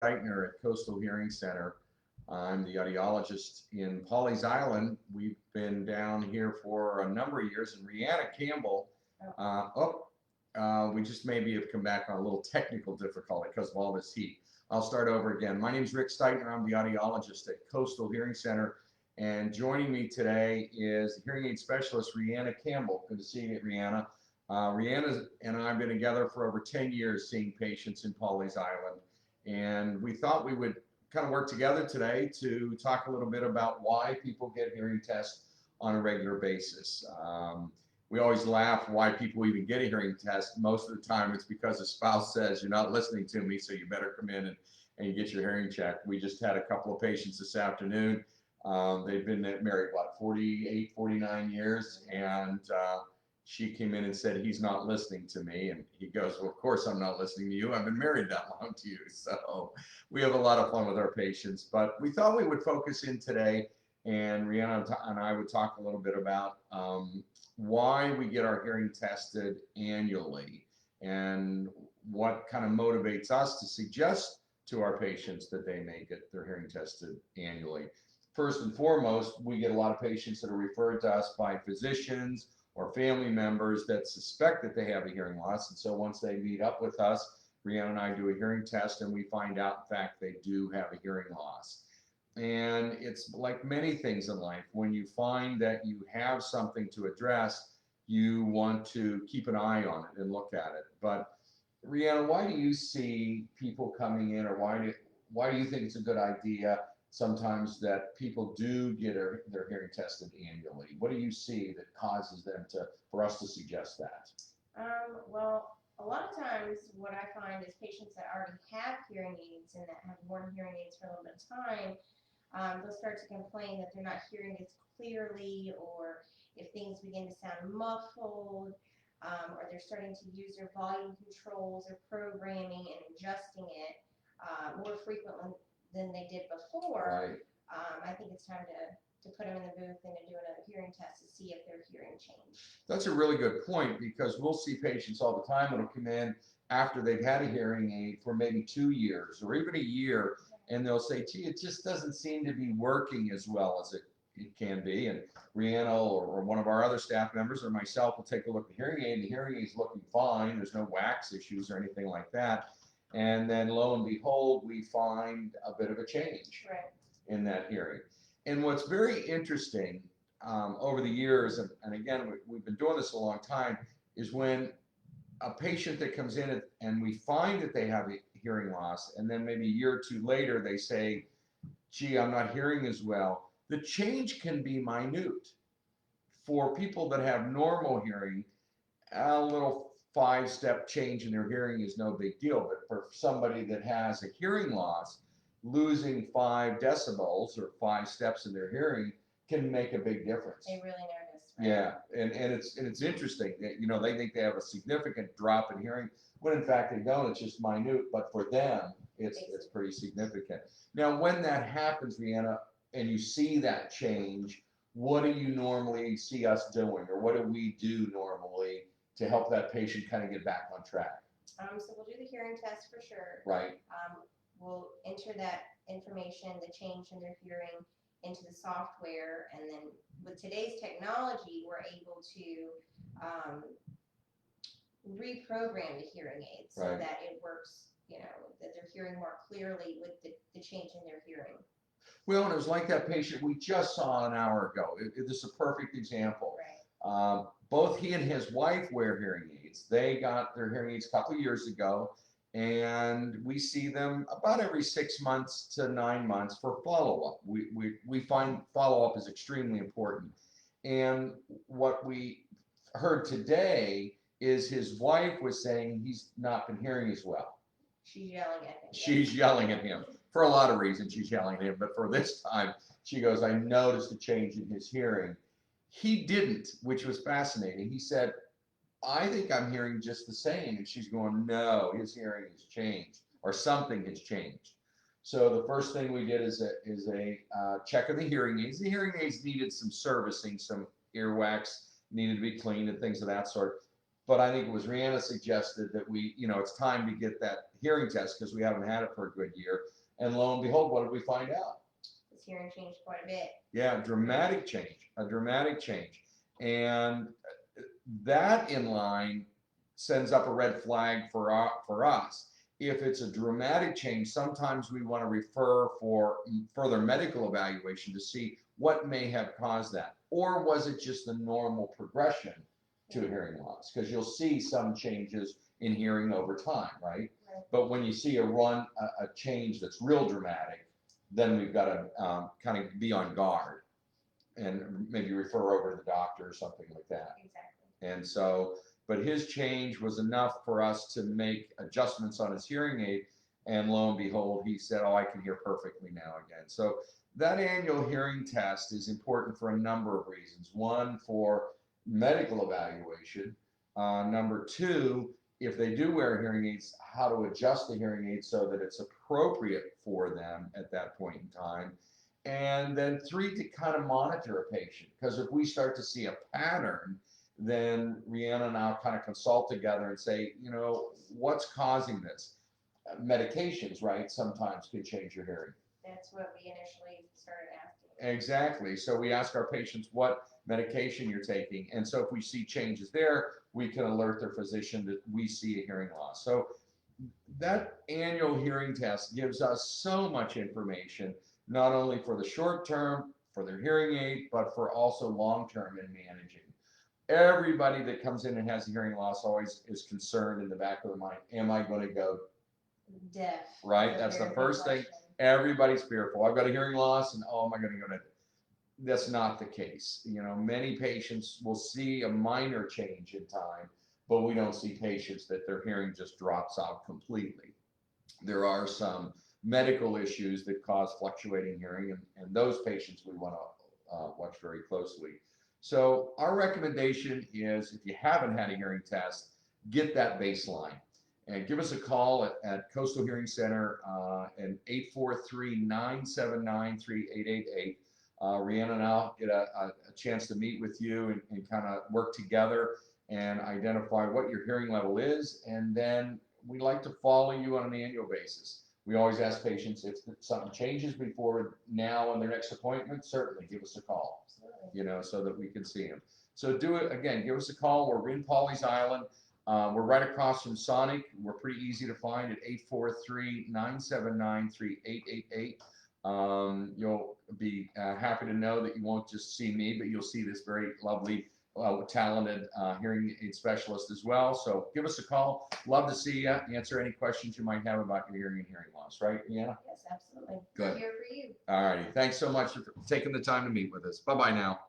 Steitner at Coastal Hearing Center. I'm the audiologist in Pawleys Island. We've been down here for a number of years, and Rihanna Campbell, we just maybe have come back on a little technical difficulty because of all this heat. I'll start over again. My name is Rick Steitner. I'm the audiologist at Coastal Hearing Center, and joining me today is the hearing aid specialist, Rihanna Campbell. Good to see you, Rihanna. Rihanna and I have been together for over 10 years seeing patients in Pawleys Island, and we thought we would kind of work together today to talk a little bit about why people get hearing tests on a regular basis. We always laugh why people even get a hearing test. Most of the time it's because a spouse says, you're not listening to me, so you better come in and you get your hearing checked. We just had a couple of patients this afternoon. They've been married, what, 48, 49 years, and she came in and said, he's not listening to me. And he goes, well, of course I'm not listening to you. I've been married that long to you. So we have a lot of fun with our patients. But we thought we would focus in today, and Rihanna and I would talk a little bit about why we get our hearing tested annually and what kind of motivates us to suggest to our patients that they may get their hearing tested annually. First and foremost, we get a lot of patients that are referred to us by physicians or family members that suspect that they have a hearing loss. And so once they meet up with us, Rihanna and I do a hearing test, and we find out, in fact, they do have a hearing loss. And it's like many things in life. When you find that you have something to address, you want to keep an eye on it and look at it. But Rihanna, why do you see people coming in, or why do you think it's a good idea sometimes that people do get their hearing tested annually? What do you see that causes them for us to suggest that? Well, a lot of times what I find is patients that already have hearing aids and that have worn hearing aids for a little bit of time, they'll start to complain that they're not hearing as clearly, or if things begin to sound muffled, or they're starting to use their volume controls or programming and adjusting it more frequently than they did before. Right. I think it's time to put them in the booth and to do another hearing test to see if their hearing changed. That's a really good point, because we'll see patients all the time that'll come in after they've had a hearing aid for maybe 2 years or even a year, and they'll say, gee, it just doesn't seem to be working as well as it can be. And Rihanna or one of our other staff members or myself will take a look at the hearing aid, and the hearing aid is looking fine. There's no wax issues or anything like that. And then lo and behold, we find a bit of a change in that hearing. And what's very interesting over the years, and again, we've been doing this a long time, is when a patient that comes in and we find that they have a hearing loss, and then maybe a year or two later they say, gee, I'm not hearing as well, the change can be minute. For people that have normal hearing, a little 5-step change in their hearing is no big deal. But for somebody that has a hearing loss, losing 5 decibels or 5 steps in their hearing can make a big difference. They really notice, right? Yeah, and it's interesting that, you know, they think they have a significant drop in hearing when in fact they don't. It's just minute, but for them it's pretty significant. Now, when that happens, Rihanna, and you see that change, what do you normally see us doing, or what do we do normally to help that patient kind of get back on track? So we'll do the hearing test for sure. Right. We'll enter that information, the change in their hearing, into the software, and then with today's technology, we're able to reprogram the hearing aid so that it works, you know, that they're hearing more clearly with the change in their hearing. Well, and it was like that patient we just saw an hour ago. This is a perfect example. Right. Both he and his wife wear hearing aids. They got their hearing aids a couple of years ago, and we see them about every 6 months to 9 months for follow-up. We find follow-up is extremely important. And what we heard today is his wife was saying he's not been hearing as well. She's yelling at him. She's yelling at him. For a lot of reasons she's yelling at him, but for this time, she goes, I noticed a change in his hearing. He didn't, which was fascinating. He said, I think I'm hearing just the same. And she's going, no, his hearing has changed, or something has changed. So the first thing we did is a check of the hearing aids. The hearing aids needed some servicing, some earwax needed to be cleaned and things of that sort. But I think it was Rihanna suggested that we, it's time to get that hearing test because we haven't had it for a good year. And lo and behold, what did we find out? His hearing changed quite a bit. Yeah, a dramatic change. And that in line sends up a red flag for us. If it's a dramatic change, sometimes we want to refer for further medical evaluation to see what may have caused that. Or was it just the normal progression to hearing loss? Because you'll see some changes in hearing over time, right? Right. But when you see a change that's real dramatic, then we've got to kind of be on guard and maybe refer over to the doctor or something like that. Exactly. And so, but his change was enough for us to make adjustments on his hearing aid. And lo and behold, he said, oh, I can hear perfectly now again. So that annual hearing test is important for a number of reasons. One, for medical evaluation. Number two, if they do wear hearing aids, how to adjust the hearing aid so that it's appropriate for them at that point in time. And then three, to kind of monitor a patient, because if we start to see a pattern, then Rihanna and I'll kind of consult together and say, what's causing this? Medications, right, sometimes can change your hearing. That's what we initially started asking. Exactly. So we ask our patients what medication you're taking. And so if we see changes there, we can alert their physician that we see a hearing loss. So that annual hearing test gives us so much information, not only for the short term, for their hearing aid, but for also long term in managing. Everybody that comes in and has a hearing loss always is concerned in the back of their mind, am I going to go deaf? Right? That's the first thing. Everybody's fearful. I've got a hearing loss and oh, am I going to go to? That's not the case. Many patients will see a minor change in time, but we don't see patients that their hearing just drops out completely. There are some medical issues that cause fluctuating hearing, and those patients we want to watch very closely. So our recommendation is, if you haven't had a hearing test, get that baseline and give us a call at Coastal Hearing Center at 843-979-3888. Rihanna and I'll get a chance to meet with you and kind of work together and identify what your hearing level is. And then we like to follow you on an annual basis. We always ask patients if something changes before now and their next appointment, certainly give us a call, so that we can see them. So do it again, give us a call. We're in Pawleys Island. We're right across from Sonic. We're pretty easy to find at 843-979-3888. You'll be happy to know that you won't just see me, but you'll see this very lovely, talented hearing aid specialist as well. So give us a call. Love to see you. Answer any questions you might have about your hearing and hearing loss. Right, Rihanna? Yes, absolutely. Good. We're here for you. All righty. Thanks so much for taking the time to meet with us. Bye-bye now.